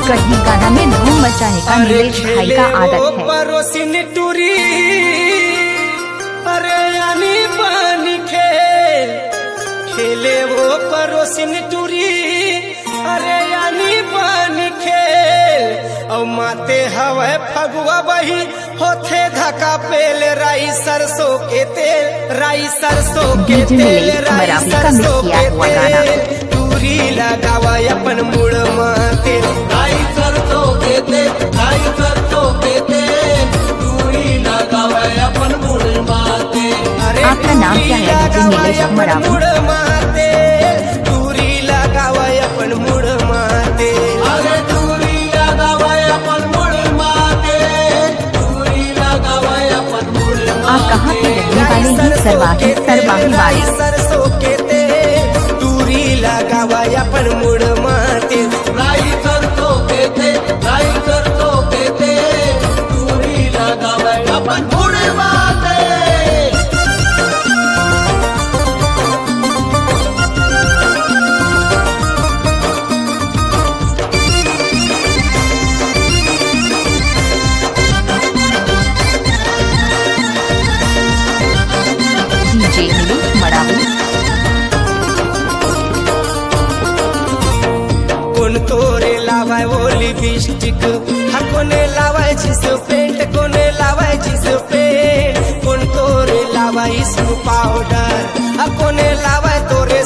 कहीं गाना में धूम मचाने का नीलेश भाई का आदत है। परोसिन टूरी अरे यानी पानी खेले वो परोसिन टूरी अरे यानी पानी खेल और माते हवे फगुआ बही होथे धक्का पेल राई सरसों के तेल राई सरसों के तेल राई सरसों के तेल टूरी लगावा अपन मुड़ माते राई सरसों के तेल राई सरसों के तेल टूरी लगावा अपन मुड़ माते। आपका नाम क्या है? नीलेश मरावी। मुड़ माते टूरी लगावा अपन मुड़ माते अरे टूरी लगावा अपन मुड़ माते टूरी लगावा अपन मुड़ माते। आप कहाँ के रहने वाले हैं? सरवाही वाले। सरसों के तेल टूरी लगावा अपन मुड़ माते राई सरसों के तेल राई सरसों के तेल टूरी लगावा अपन मुड़ माते। कौन तोरे लावाय वो लिपस्टिक कोने लावाय जिस पेंट कोने लावाय जिस पेंट कौन तोरे लावाय स्नो पाउडर कोने लावाय तोरे